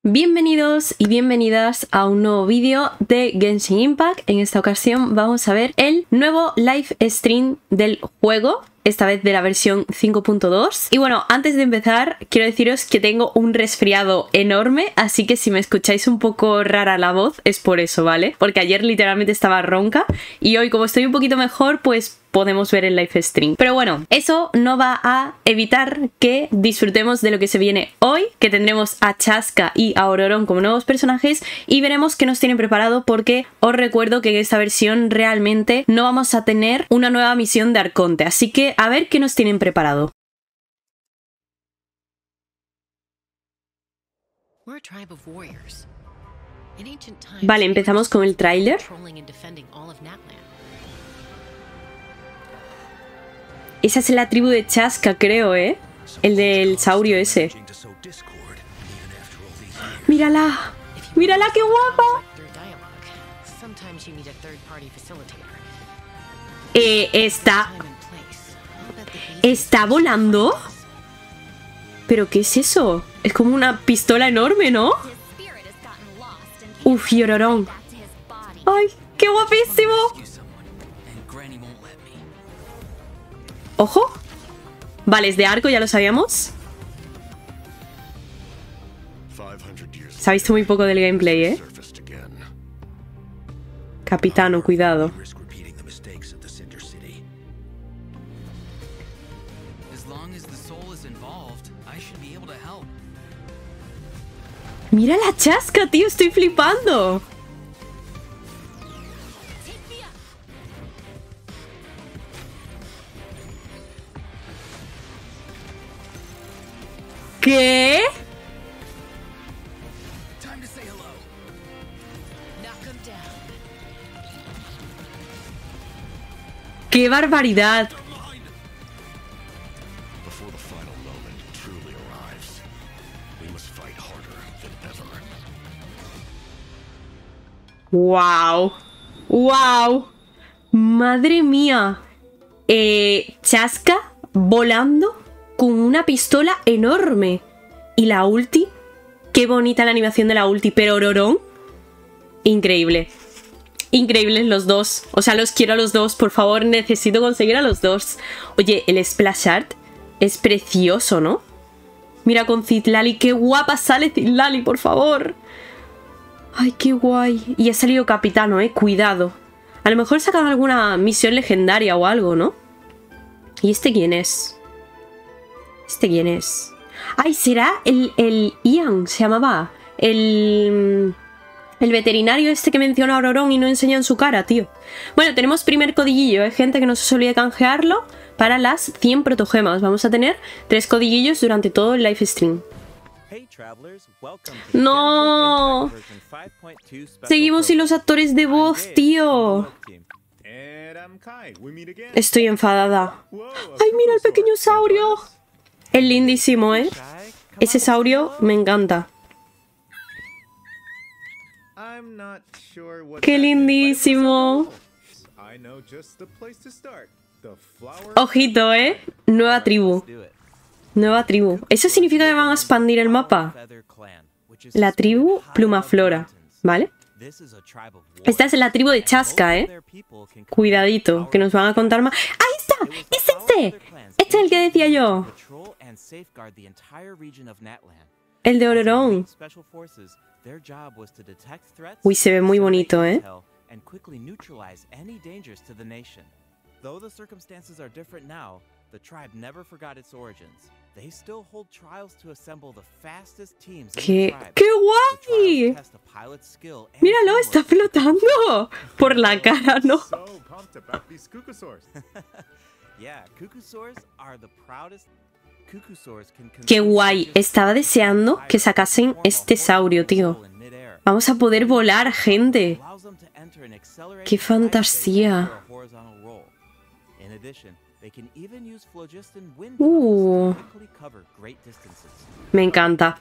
Bienvenidos y bienvenidas a un nuevo vídeo de Genshin Impact. En esta ocasión vamos a ver el nuevo live stream del juego, esta vez de la versión 5.2. Y bueno, antes de empezar, quiero deciros que tengo un resfriado enorme, así que si me escucháis un poco rara la voz, es por eso, ¿vale? Porque ayer literalmente estaba ronca y hoy, como estoy un poquito mejor, pues podemos ver el live stream. Pero bueno, eso no va a evitar que disfrutemos de lo que se viene hoy, que tendremos a Chasca y a Ororon como nuevos personajes y veremos qué nos tienen preparado, porque os recuerdo que en esta versión realmente no vamos a tener una nueva misión de Arconte, así que a ver qué nos tienen preparado. Vale, empezamos con el tráiler. Esa es la tribu de Chasca, creo, ¿eh? El del saurio ese. ¡Mírala! ¡Mírala, qué guapa! ¿Está volando? ¿Pero qué es eso? Es como una pistola enorme, ¿no? ¡Uf, y ororon! ¡Ay, qué guapísimo! ¡Ojo! Vale, es de arco, ya lo sabíamos. Se ha visto muy poco del gameplay, ¿eh? Capitano, cuidado. ¡Mira la Chasca, tío! ¡Estoy flipando! ¿Qué? ¡Qué barbaridad! ¡Wow! ¡Wow! ¡Madre mía! Chasca volando con una pistola enorme. Y la ulti. Qué bonita la animación de la ulti. Pero ororon, increíble. Increíbles los dos. O sea, los quiero a los dos. Por favor, necesito conseguir a los dos. Oye, el splash art es precioso, ¿no? Mira con Citlali. Qué guapa sale Citlali, por favor. Ay, qué guay. Y ha salido capitano, cuidado. A lo mejor sacan alguna misión legendaria o algo, ¿no? ¿Y este quién es? ¿Este quién es? ¡Ay! ¿Será el Ian? Se llamaba. El veterinario este que menciona a Ororon y no enseña en su cara, tío. Bueno, tenemos primer codiguillo, gente, que no se olvide canjearlo para las 100 protogemas. Vamos a tener 3 codiguillos durante todo el live stream. ¡No! Seguimos sin los actores de voz, tío. Estoy enfadada. ¡Ay, mira el pequeño saurio! Es lindísimo, ¿eh? Ese saurio me encanta. ¡Qué lindísimo! Ojito, ¿eh? Nueva tribu. Nueva tribu. ¿Eso significa que van a expandir el mapa? La tribu Plumaflora, ¿vale? Esta es la tribu de Chasca, ¿eh? Cuidadito, que nos van a contar más. ¡Ahí está! ¡Es este! Este es el que decía yo. El de Ororon. Uy, se ve muy bonito, ¿eh? ¡Qué guay! ¡Míralo! ¡Está flotando! Por la cara, ¿no? ¡Qué guay! Estaba deseando que sacasen este saurio, tío. Vamos a poder volar, gente. ¡Qué fantasía! Me encanta.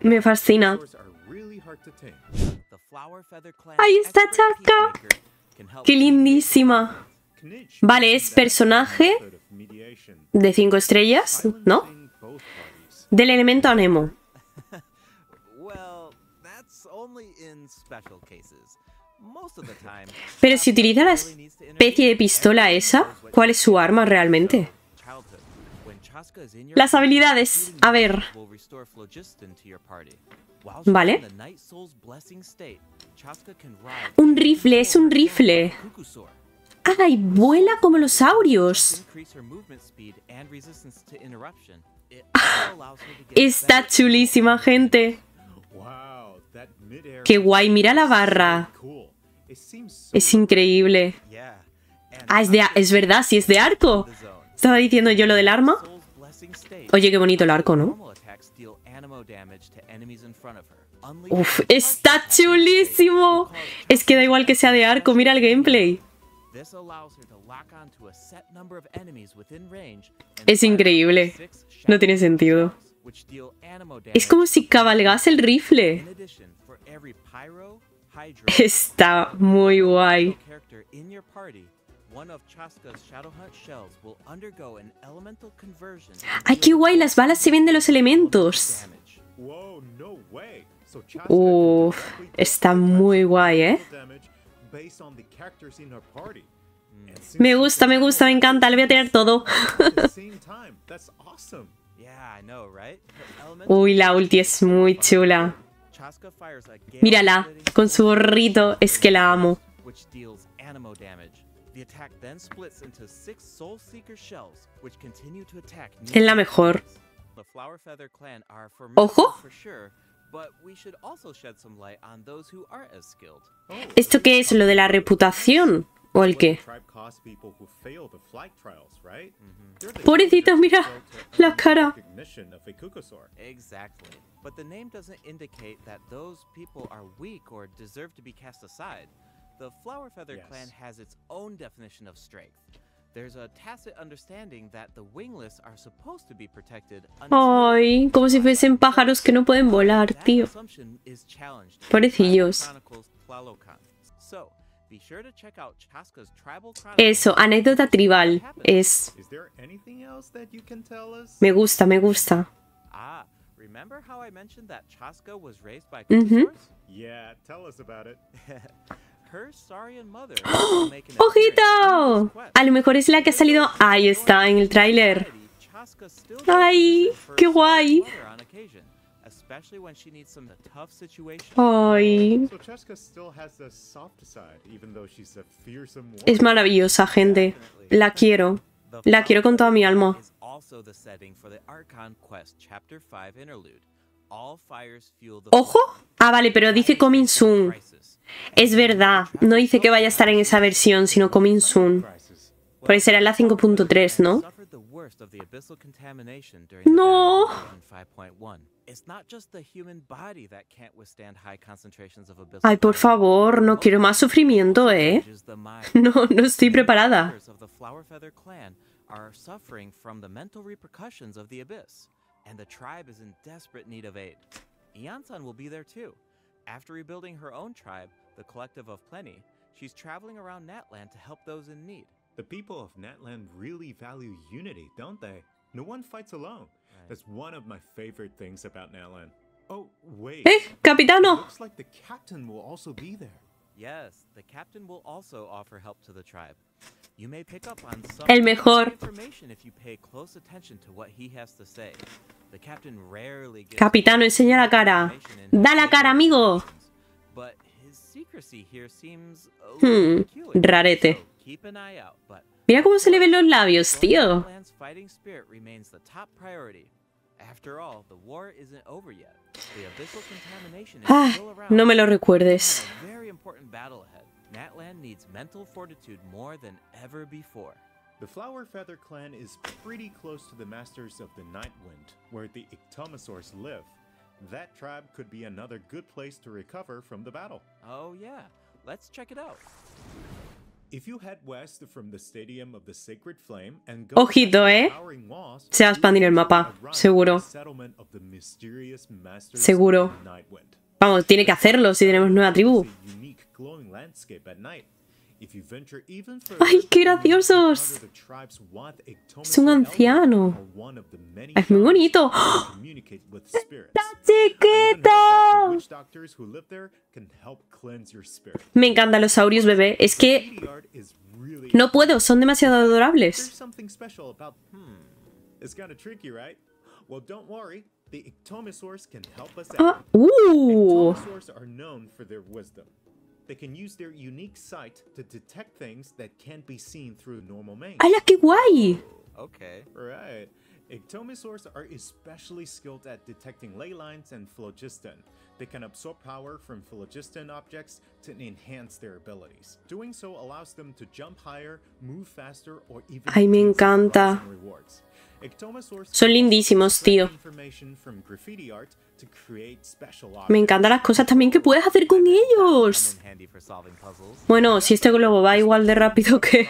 Me fascina. ¡Ahí está Chasca! ¡Qué lindísima! Vale, es personaje de 5 estrellas, ¿no? Del elemento Anemo. Pero si utiliza la especie de pistola esa, ¿cuál es su arma realmente? Las habilidades. A ver. Vale. Un rifle, es un rifle. ¡Ay! Vuela como los saurios. Está chulísima, gente. ¡Qué guay! Mira la barra. Es increíble. Ah, es verdad, sí es de arco. Estaba diciendo yo lo del arma. Oye, qué bonito el arco, ¿no? Uf, está chulísimo. Es que da igual que sea de arco, mira el gameplay. Es increíble. No tiene sentido. Es como si cabalgase el rifle. Está muy guay. ¡Ay, qué guay! Las balas se ven de los elementos. Uff, está muy guay, ¿eh? Me gusta, me encanta. Le voy a tener todo. Uy, la ulti es muy chula. Mírala, con su gorrito. Es que la amo. Es la mejor. ¡Ojo! ¿Esto qué es? ¿Lo de la reputación? ¿O el qué? Pobrecito, mira la cara. The Flower Feather clan has its own definition of strength. There's a tacit understanding that the wingless are supposed to be protected. Ay, como si fuesen pájaros que no pueden volar, tío. Pobrecillos. Eso, anécdota tribal. Es... Me gusta, me gusta. Remember how I mentioned that Chasca was raised by Yeah, tell us about it. ¡Oh! ¡Ojito! A lo mejor es la que ha salido... Ahí está, en el tráiler. ¡Ay! ¡Qué guay! ¡Ay! Es maravillosa, gente. La quiero. La quiero con toda mi alma. ¿Ojo? Ah, vale, pero dice coming soon. Es verdad, no dice que vaya a estar en esa versión, sino coming soon. Porque será la 5.3, ¿no? ¡No! Ay, por favor, no quiero más sufrimiento, ¿eh? No estoy preparada. After rebuilding her own tribe, the Collective of Plenty, she's traveling around Natlan to help those in need. The people of Natlan really value unity, don't they? No one fights alone. That's one of my favorite things about Natlan. Oh, wait. Capitano! Looks like the captain will also be there. Yes, the captain will also offer help to the tribe. You may pick up on some El mejor. information if you pay close attention to what he has to say. The captain rarely gives Capitano, enseña la cara. Da la cara, amigo. But his secrecy here seems a little peculiar. Rarete. So keep an eye out, but Mira cómo se le ven los labios, tío. Natlan's fighting spirit remains the top priority. After all, the war isn't over yet. The abyssal contamination is Ah, still around. no me lo recuerdes. A very important battle ahead. Natlan needs mental fortitude more than ever before. The Flower Feather clan is pretty close to the Masters of the Nightwind, where the Ictomosaurs live. That tribe could be another good place to recover from the battle. Oh yeah, let's check it out. If you head west from the Stadium of the Sacred Flame and go Ojito, past the towering walls, Se va a expandir el mapa, seguro. settlement of the mysterious Masters Seguro. of the Nightwind. Vamos, tiene que hacerlo si tenemos nueva tribu. It's a unique glowing landscape at night. If you venture even ¡Ay, further, qué you can graciosos! encounter the tribe's Wath Ictomosaur Es un anciano. elder, or one of the many Es muy bonito. shamans who communicate with spirits. ¡Está chiquito! doctors who live there can help cleanse your spirit. Me encantan los saurios bebé. Es que Graffiti art is really no puedo, son demasiado There's adorables. something special about It's kind of tricky, right? Well, don't worry. The ectomosaurs can help us Ah, out. Ectomosaurs are known for their wisdom. They can use their unique sight to detect things that can't be seen through normal means. ¡Hala, qué guay! Okay. Right. Ectomosaurs are especially skilled at detecting ley lines and phlogiston. They can absorb power from phlogiston objects to enhance their abilities. Doing so allows them to jump higher, move faster, or even Ay, me gain encanta. surprising rewards. Ectomosaurs Son can also lindísimos, extract tío. information from graffiti art to create special Me objects. encantan las cosas también que puedes hacer con ellos. Come in handy for solving puzzles. Bueno, si este globo va igual de rápido que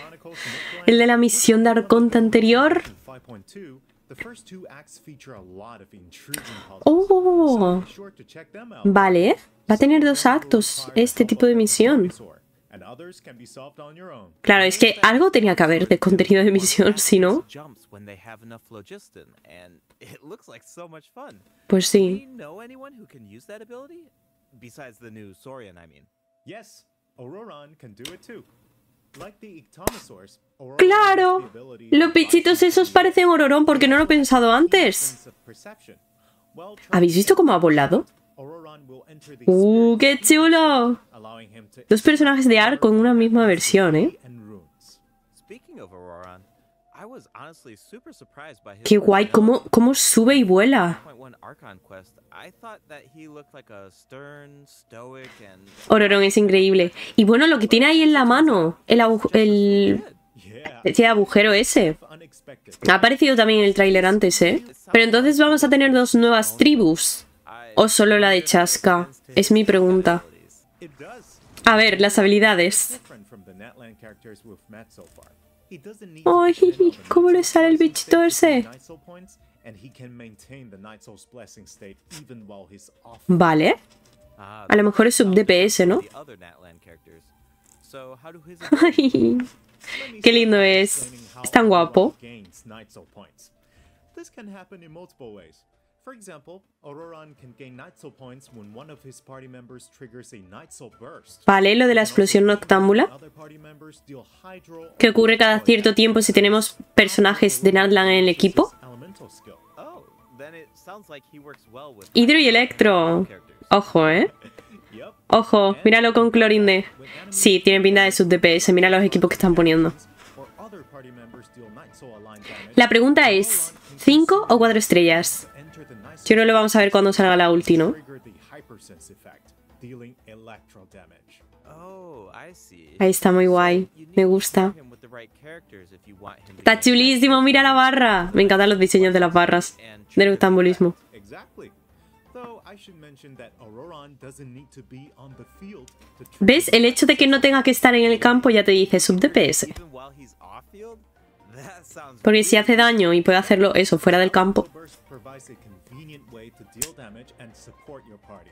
el de la misión de Arconte anterior. 5.2, the first two acts feature a lot of intriguing puzzles. Oh, So be sure to check them out. vale. Va a tener 2 actos este tipo de misión. And others can be solved on your own. Claro, es que algo tenía que haber de contenido de misión, si no, Jumps when they have enough phlogiston, and it looks like so much fun. pues Do sí. you know anyone who can use that ability? Besides the new Saurian, I mean. Yes, ororon can do it too. Like the ectomosaurs, ororon ¡Claro! has the ability Los to bichitos esos parecen ororon porque no lo he pensado antes. sense of perception. Well, ¿Habéis visto cómo ha volado? ororon will enter the ¡Qué chulo! allowing him to 2 personajes de Arco en una misma versión, ¿eh? and runes. Speaking of Ororon, I was honestly super surprised by his ¡Qué guay! ¿Cómo sube y vuela? 1.1 Archon quest. I thought that he looked like a stern, stoic, and Ororon es increíble. Y bueno, lo que tiene ahí en la mano, el Yeah, ese agujero ese. unexpected. Ha aparecido también en el tráiler antes, ¿eh? Pero entonces vamos a tener 2 nuevas tribus. ¿O solo la de Chasca? Es mi pregunta. It does. A ver, las habilidades. Different from the natlan characters we've met so far. He doesn't need to ¡Ay! depend on the ¿Cómo le Night sale el Soul's bichito ese? Night Soul points, and he can maintain the Night Soul's blessing state even while he's off. Vale. A lo mejor es sub DPS, ¿no? the other Natlan characters. So how do his Ay, qué lindo es. Explaining how Es tan guapo. Ororon gains Night Soul points. This can happen in multiple ways. For example, Ororon can gain Night Soul points when one of his party members triggers a Night Soul burst. Vale, lo de la explosión noctámbula. Other party members deal hydro Que ocurre cada cierto tiempo si tenemos personajes de Natlan en el equipo. elemental skill. Oh, then it sounds like he works well with Hidro y Electro. characters. Ojo, ¿eh? Yep. Ojo, míralo con Clorinde. Sí, tiene pinta de sub DPS. Mira los equipos que están poniendo. Or other party members deal Night Soul aligned damage. La pregunta es, ¿5 o 4 estrellas? Enter the Night Yo no lo vamos a ver cuando salga la ulti, ¿no? trigger the hypersense effect, dealing electro damage. Oh, I see. Ahí está muy guay. You need Me to gusta. pair him with the right characters if you want him to Está gain chulísimo, mira la barra. Me encantan los diseños de las barras. Del octambulismo. Exactly. Though I should mention that Ororon doesn't need to be on the field to trigger ¿Ves? El hecho de que no tenga que estar en el campo ya te dice sub DPS. even while he's off field. That sounds Porque si hace daño y puede hacerlo eso fuera del campo. burst provides a convenient way to deal damage and support your party.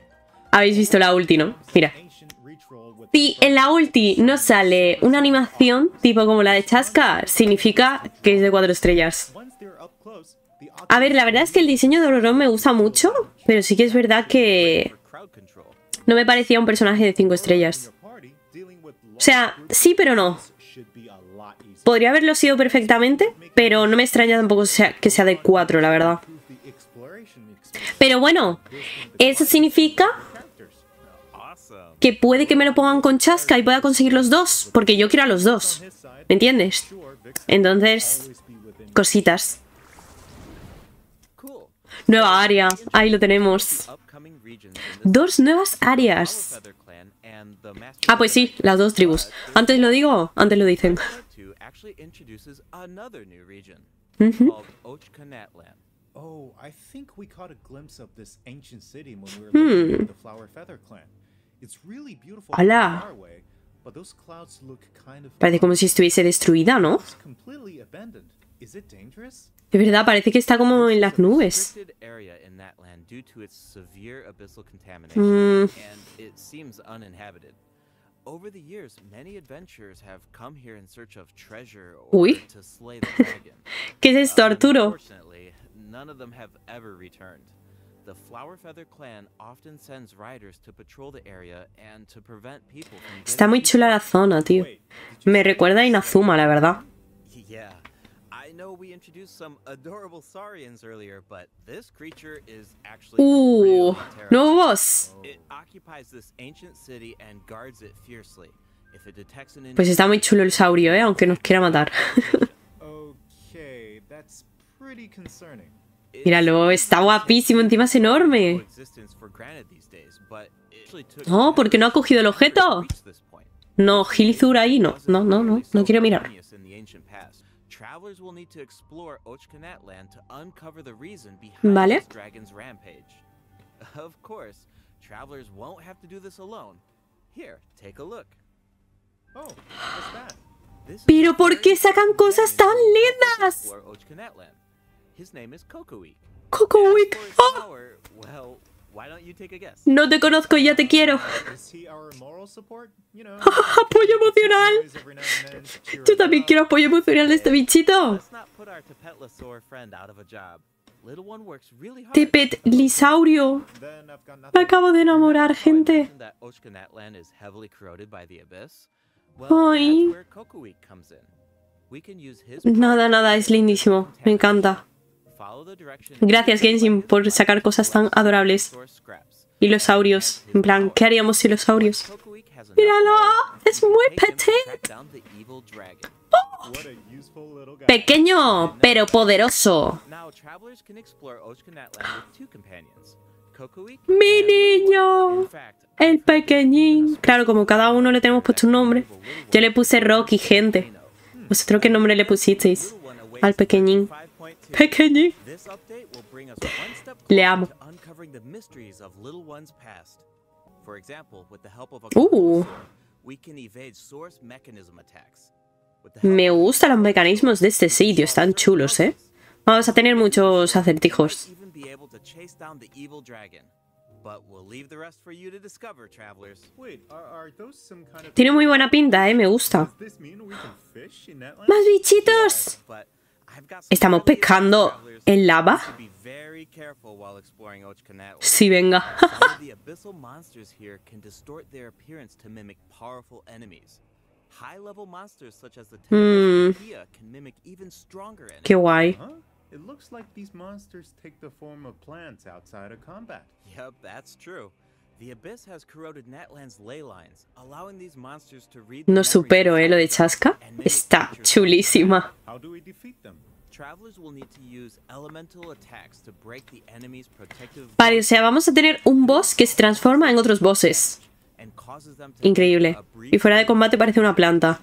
Habéis visto la ulti, ¿no? Mira. Ancient retroll with Si en la ulti no sale una animación tipo como la de Chasca, significa que es de 4 estrellas. once they're up close, the A ver, la verdad es que el diseño de Ororon me gusta mucho, pero sí que es verdad que for crowd control. no me parecía un personaje de 5 estrellas. your party dealing with O sea, sí pero no. should be a lot easier. Podría haberlo sido perfectamente, pero no me extraña tampoco que sea de 4, la verdad. Improve the exploration experience Pero bueno, eso significa characters. Awesome. que puede que me lo pongan con Chasca y pueda conseguir los 2, porque yo quiero a los 2. His side, ¿Me entiendes? sure, Vixen Entonces, always be within cositas. Cool. Nueva área, ahí lo tenemos. Upcoming regions in this 2 nuevas áreas. Feather clan and the Master Ah, pues sí, las 2 tribus. Antes lo digo, antes lo dicen. 2 actually introduces another new region Mm-hmm. called Natlan. Oh, I think we caught a glimpse of this ancient city when we were Hmm. looking at the Flower Feather clan. It's really beautiful Hola. from far away, but those clouds look kind of Parece como si estuviese destruida, ¿no? It's completely abandoned. Is it dangerous? De verdad, parece que está como en las nubes. Restricted area in Natlan due to its severe abyssal contamination, and it seems uninhabited. Over the years, many adventurers have come here in search of treasure or Uy. to slay the dragon. ¿Qué es esto, Arturo? Unfortunately, none of them have ever returned. The Flower Feather clan often sends riders to patrol the area and to prevent people from Está muy chula la zona, tío. Me recuerda a Inazuma, la verdad. Yeah. I know we introduced some adorable saurians earlier, but this creature is actually really terrifying. Nuevo boss. It occupies this ancient city and guards it fiercely. If it detects an Pues está muy chulo el saurio, aunque nos quiera matar. Okay, that's pretty concerning. Míralo, está guapísimo, encima es enorme. No, ¿por qué no ha cogido el objeto? No, Gilizur ahí no. No quiero mirar. Vale. Pero ¿por qué sacan cosas tan lindas? Cocoweek. ¡Oh! No te conozco y ya te quiero. Apoyo emocional. Yo también quiero apoyo emocional de este bichito. Tepet Lisaurio. Me acabo de enamorar, gente. Ay. Nada, es lindísimo. Me encanta. Gracias, Genshin, por sacar cosas tan adorables. Y los saurios. En plan, ¿qué haríamos sin los saurios? ¡Míralo! ¡Es muy petit! ¡Oh! Pequeño, pero poderoso. ¡Mi niño! El pequeñín. Claro, como cada uno le tenemos puesto un nombre. Yo le puse Rocky, gente. ¿Vosotros qué nombre le pusisteis al pequeñín? Pequeñín. Le amo. Me gustan los mecanismos de este sitio, están chulos, ¿eh? Vamos a tener muchos acertijos. Tiene muy buena pinta, me gusta. ¡Más bichitos! ¿Estamos pescando en lava? Sí, venga. Qué guay. It looks like these monsters take the form of plants outside of combat. Yep, that's true. The abyss has corroded Natlan's ley lines, allowing these monsters to read. No supero, lo de chasca. Está chulísima. How do we defeat them? Travelers will need to use elemental attacks to break the enemy's protective. Vale, o sea, vamos a tener un boss que se transforma en otros bosses. Increíble. Y fuera de combate parece una planta.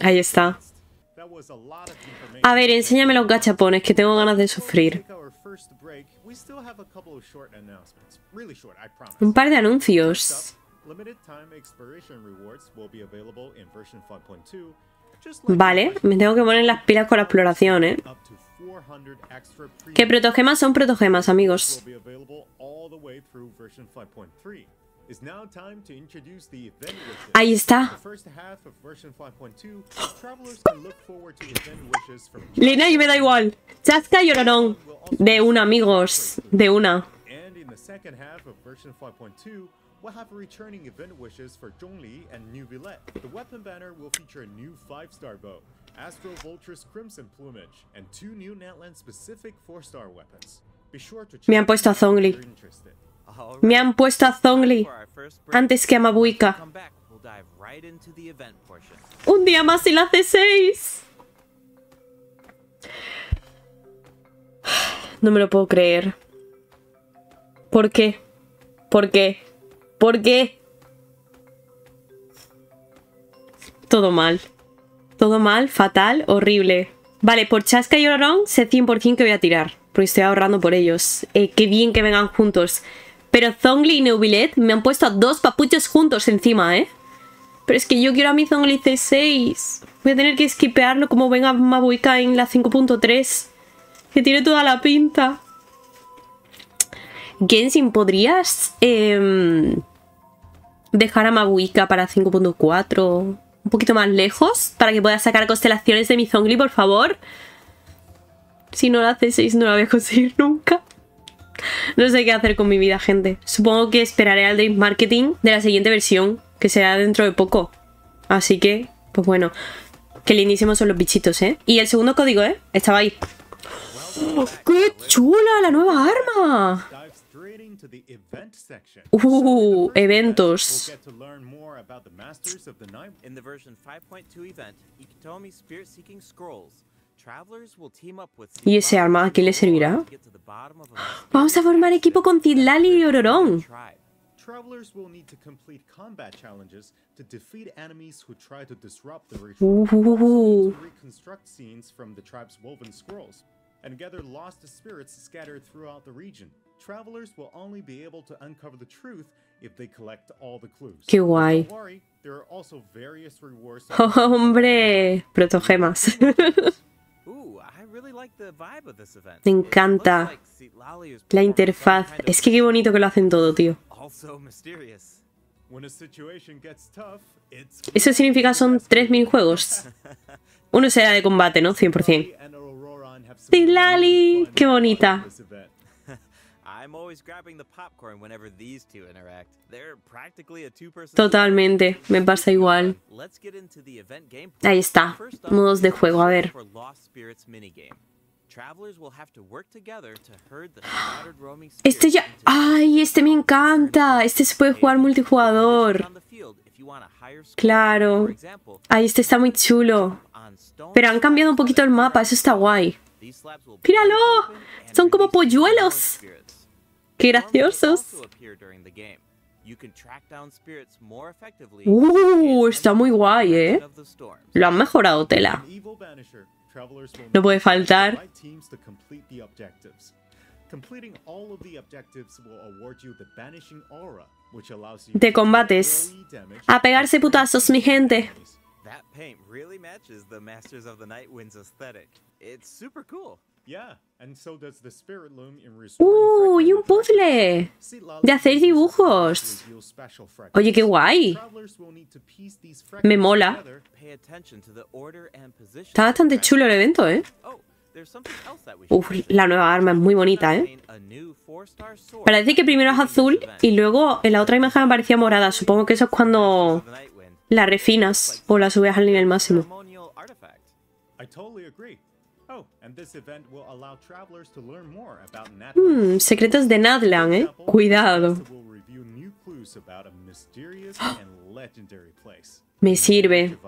Ahí está. A ver, enséñame los gachapones, que tengo ganas de sufrir. Un par de anuncios. Vale, me tengo que poner las pilas con la exploración, ¿eh? Que protogemas son protogemas, amigos. Ahí está. Lina y me da igual. Chasca y ororon. De una, amigos. De una. We'll have returning event wishes for Zhongli and New Villette. The weapon banner will feature a new 5-star bow, Astro Vulture's Crimson Plumage, and 2 new Natlan-specific 4-star weapons. Be sure to check. Me han puesto a Zhongli. Me han puesto a Zhongli antes que a Mabuika. Un día más y la C6. No me lo puedo creer. ¿Por qué? ¿Por qué? ¿Por qué? Todo mal. Todo mal, fatal, horrible. Vale, por chasca y ororon sé 100% que voy a tirar. Porque estoy ahorrando por ellos. Qué bien que vengan juntos. Pero Zhongli y Neuvillet me han puesto a 2 papuchos juntos encima, ¿eh? Pero es que yo quiero a mi Zhongli C6. Voy a tener que skipearlo como venga Mabuika en la 5.3. Que tiene toda la pinta. Genshin, ¿podrías dejar a Mabuika para 5.4? un poquito más lejos para que pueda sacar constelaciones de mi Zongli, por favor. Si no la C6 no la voy a conseguir nunca. No sé qué hacer con mi vida, gente. Supongo que esperaré al Dream Marketing de la siguiente versión, que será dentro de poco. Así que, pues bueno. Qué lindísimos son los bichitos, ¿eh? Y el segundo código, ¿eh? Estaba ahí. ¡Oh, ¡qué chula la nueva arma! Eventos. In the version 5.2 event, Ikitomi Spirit Seeking Scrolls, travelers will team up with ¿Y ese arma a quién le servirá? Vamos a formar equipo con Tidlali y Ororon. Travelers will need to complete combat challenges to defeat enemies who try to disrupt the ritual. To reconstruct scenes from the tribe's woven scrolls and gather lost spirits scattered throughout the region. Travelers will only be able to uncover the truth if they collect all the clues. Qué guay. Don't worry, there are also various rewards. Oh, hombre, protogemas. Me encanta la interfaz. Es que qué bonito que lo hacen todo, tío. Eso significa son 3 minijuegos. Uno será de combate, ¿no? 100%. Tidlali, qué bonita. Totalmente, me pasa igual. Ahí está, modos de juego, a ver. Este ya... ¡Ay, este me encanta! Este se puede jugar multijugador. Claro. Ay, este está muy chulo. Pero han cambiado un poquito el mapa, eso está guay. ¡Míralo! Son como polluelos. ¡Qué graciosos! Está muy guay, ¿eh? Lo han mejorado, tela. No puede faltar. De combates. A pegarse putazos, mi gente. ¡Y un puzzle! De hacer dibujos. Oye, qué guay. Me mola. Está bastante chulo el evento, ¿eh? Uf, la nueva arma es muy bonita, ¿eh? Parece que primero es azul y luego en la otra imagen aparecía morada. Supongo que eso es cuando la refinas o la subes al nivel máximo. Secretos de Natlan, ¿eh? Cuidado. Me sirve.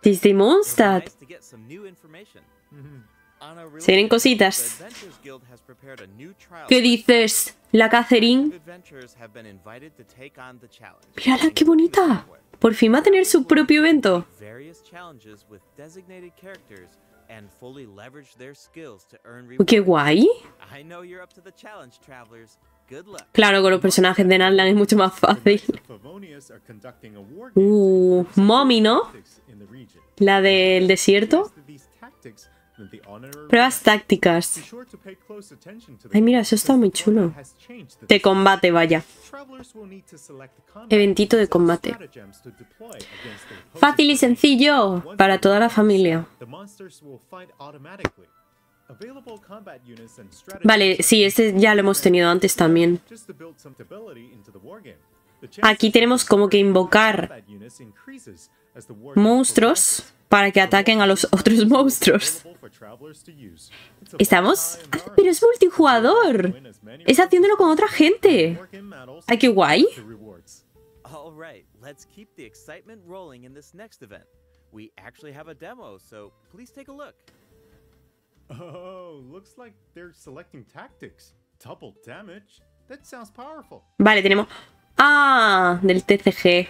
Desde Mondstadt. Se vienen cositas. ¿Qué dices? La Catherine. Mírala, qué bonita. Por fin va a tener su propio evento. Uy, qué guay. Claro, con los personajes de Natlan es mucho más fácil. Mommy, ¿no? La del desierto. Pruebas tácticas. Ay, mira, eso está muy chulo. De combate, vaya. Eventito de combate. Fácil y sencillo para toda la familia. Vale, sí, este ya lo hemos tenido antes también. Aquí tenemos como que invocar monstruos para que ataquen a los otros monstruos. ¿Estamos? ¡Pero es multijugador! Es haciéndolo con otra gente. ¡Ay, qué guay! Vale, tenemos... ¡Ah! Del TCG.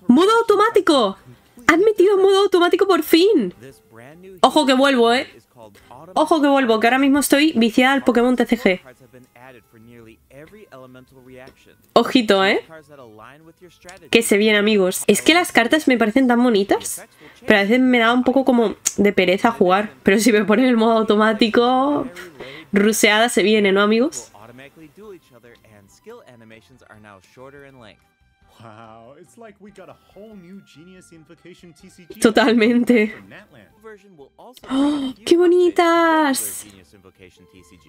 ¡Modo automático! ¡Has metido modo automático por fin! Ojo que vuelvo, ¿eh? Ojo que vuelvo, que ahora mismo estoy viciada al Pokémon TCG. Ojito, ¿eh? Que se viene, amigos. Es que las cartas me parecen tan bonitas, pero a veces me da un poco como de pereza jugar. Pero si me ponen el modo automático, ruseada se viene, ¿no, amigos? skill animations are now shorter in length. Wow, it's like we got a whole new Genius Invocation TCG. Totalmente. for Natlan. Version will also ¡Oh, have a few qué updates to bonitas! regular Genius Invocation TCG.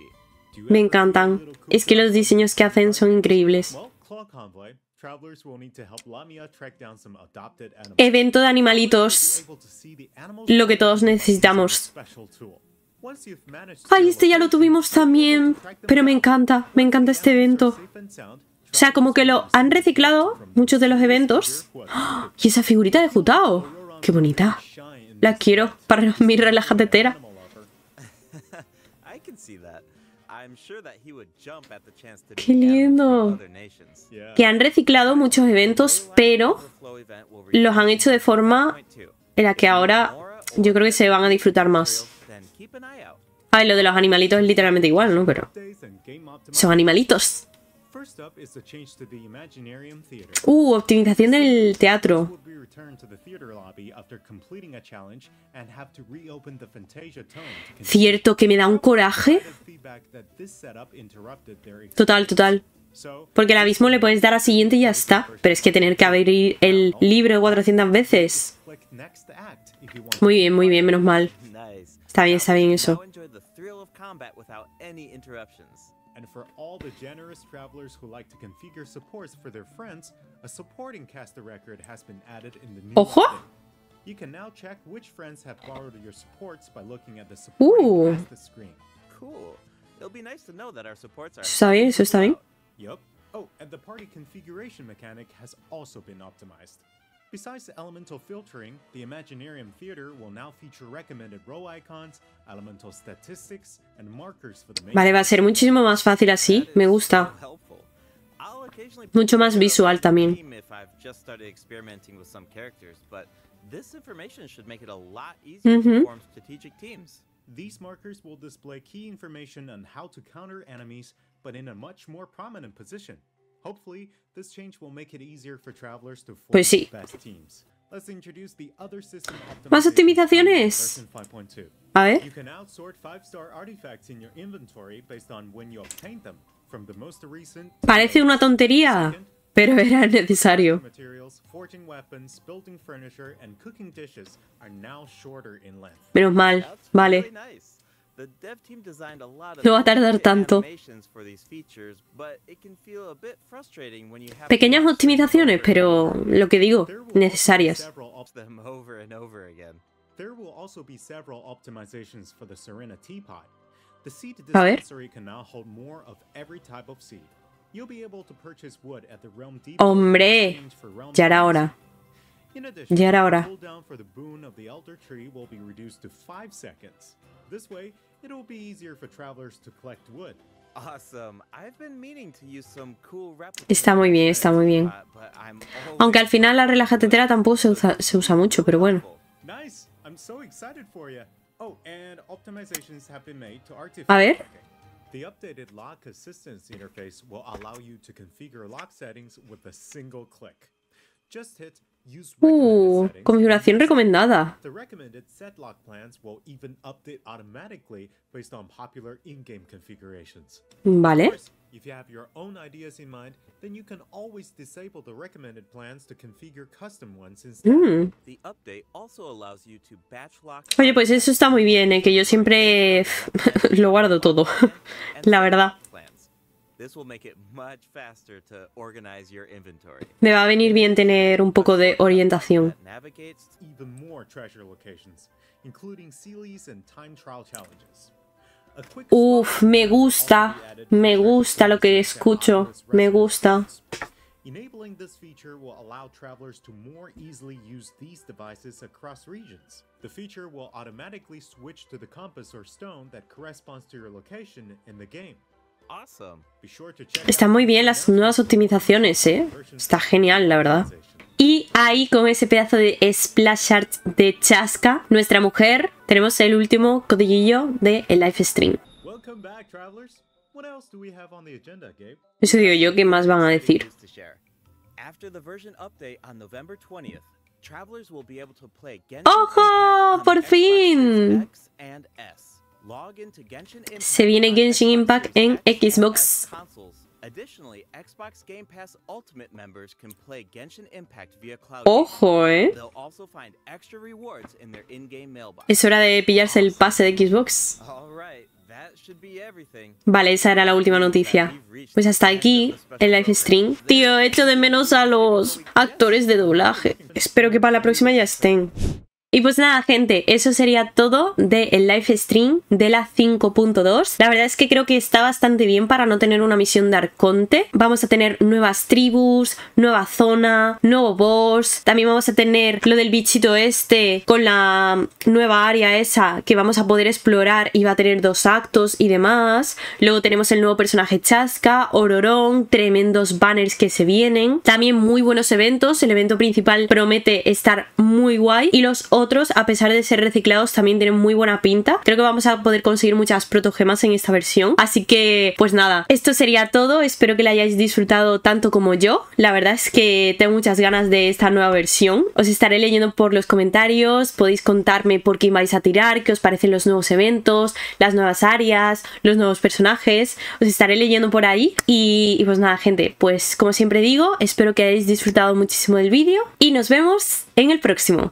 Do you Me ever encantan. feel a little cool Es que los diseños que hacen son increíbles. Well, Claw Convoy, travelers will need to help Lamia track down some adopted animals. Evento de animalitos. Able to see the animals Lo que todos necesitamos. special tool. Once you've managed to Ay, este ya lo tuvimos también. Pero me encanta este evento. O sea, como que lo han reciclado muchos de los eventos. ¡Oh! Y esa figurita de Jutao. ¡Qué bonita! La quiero para mi relajatetera. I can see that. I'm sure that he would jump at the chance to ¡Qué meet animals lindo! from other nations. Que han reciclado muchos eventos, pero Overflow event will los han hecho de forma en la que ahora yo creo que se van a disfrutar más. then keep an eye out. Ay, lo de los animalitos es literalmente igual, ¿no? Pero son animalitos. First up is the change to the Imaginarium Theater. Optimización del teatro. Will be returned to the theater lobby after completing a challenge and have to reopen the Fantasia Tome to continue. Cierto que me da un coraje. Feedback that this setup interrupted their Total, total. So, Porque al abismo le puedes dar a siguiente y ya está. Pero es que tener que abrir el libro 400 veces. click next act if you want. Muy bien, menos mal. Nice. Está bien Now eso. enjoy the thrill of combat without any interruptions. And for all the generous travelers who like to configure supports for their friends, a supporting caster record has been added in the new ¡Ojo! update. You can now check which friends have borrowed your supports by looking at the supporting past the screen. Cool. It'll be nice to know that our supports are. Eso está bien, eso está bien. Yup. Oh, and the party configuration mechanic has also been optimized. Besides the elemental filtering, the Imaginarium Theater will now feature recommended row icons, elemental statistics, and markers for the main. Vale, va a ser muchísimo más fácil así. Me gusta. So helpful. I'll occasionally Mucho más put visual together a también. team if I've just started experimenting with some characters, but this information should make it a lot easier to form strategic teams. These markers will display key information on how to counter enemies, but in a much more prominent position. Hopefully, this change will make it easier for travelers to form Pues sí. the best teams. Let's introduce the other system ¿Más optimizations optimizaciones? version 5.2. A ver. You can now sort 5-star artifacts in your inventory based on when you obtained them, from the most recent to Parece una tontería, pero era necesario. materials, forging weapons, building furniture, and cooking dishes are now shorter in length. Menos mal. That's Vale. really nice. The dev team designed a lot of No va a tardar intricate tanto. animations for these features, but it can feel a bit frustrating when you have to Pequeñas watch them optimizaciones, over pero lo que digo, There will also be necesarias. several them over and over again. There will also be several optimizations for the Serena teapot. The seed A ver. dispensary can now hold more of every type of seed. You'll be able to purchase wood at the Realm Depot Hombre, in exchange for realm ya era coins. hora. In addition, Ya era the hora. cooldown for the boon of the Elder Tree will be reduced to 5 seconds. This way, it will be easier for travelers to collect wood. Awesome. I've been meaning to use some cool Está muy bien, está muy bien. but I'm Aunque al final la relajatetera tampoco se usa mucho, pero bueno. Nice! I'm so excited for you. Oh, and optimizations have been made to artifact A ver. tracking. The updated lock assistance interface will allow you to configure lock settings with a single click. Just hit use recommended settings. Configuración recomendada. The recommended set lock plans will even update automatically based on popular in-game configurations. Of Vale. course, if you have your own ideas in mind, then you can always disable the recommended plans to configure custom ones instead. The update also allows you to batch lock. Oye, pues eso está muy bien, que yo siempre lo guardo todo, la verdad. Plans. This will make it much faster to organize your inventory. Me va a venir bien tener un poco de orientación. Navigates Even more treasure locations, including Sealies and time trial challenges. A quick Uf, spot me will gusta, also be added me to gusta lo que trackers and escucho, obvious me gusta. reservations. Enabling this feature will allow travelers to more easily use these devices across regions. The feature will automatically switch to the compass or stone that corresponds to your location in the game. awesome. Be sure to check Están out muy bien the las nuevas optimizaciones, Está genial, la verdad. Y ahí con ese pedazo de splash art de chasca, nuestra mujer, tenemos el último codiguillo de el livestream. Welcome back, travelers. What else do we have on the agenda, Gabe? Eso digo yo, ¿qué más van a decir? News to share. After the version update on November 20th, travelers will be able to play Genshin ¡Ojo! Impact on ¡Por Xbox fin! Series X and S. Log into Genshin Impact Se viene on Genshin Xbox Impact Series en X and Xbox. S consoles Additionally, Xbox Game Pass Ultimate members can play Genshin Impact via cloud. Ojo, They'll also find extra rewards in their in-game mailbox. Es hora de pillarse el pase de Xbox. All right, that should be everything. Vale, esa era la última noticia. Pues hasta aquí el live stream. Tío, echo de menos a los actores de doblaje. Espero que para la próxima ya estén. Y pues nada, gente, eso sería todo del live stream de la 5.2. La verdad es que creo que está bastante bien para no tener una misión de arconte. Vamos a tener nuevas tribus, nueva zona, nuevo boss. También vamos a tener lo del bichito este con la nueva área esa que vamos a poder explorar y va a tener 2 actos y demás. Luego tenemos el nuevo personaje chasca, ororon, tremendos banners que se vienen. También muy buenos eventos. El evento principal promete estar muy guay y los otros, a pesar de ser reciclados, también tienen muy buena pinta. Creo que vamos a poder conseguir muchas protogemas en esta versión. Así que, pues nada, esto sería todo. Espero que la hayáis disfrutado tanto como yo. La verdad es que tengo muchas ganas de esta nueva versión. Os estaré leyendo por los comentarios. Podéis contarme por qué vais a tirar, qué os parecen los nuevos eventos, las nuevas áreas, los nuevos personajes. Os estaré leyendo por ahí. Y pues nada, gente, pues como siempre digo, espero que hayáis disfrutado muchísimo del vídeo y nos vemos en el próximo.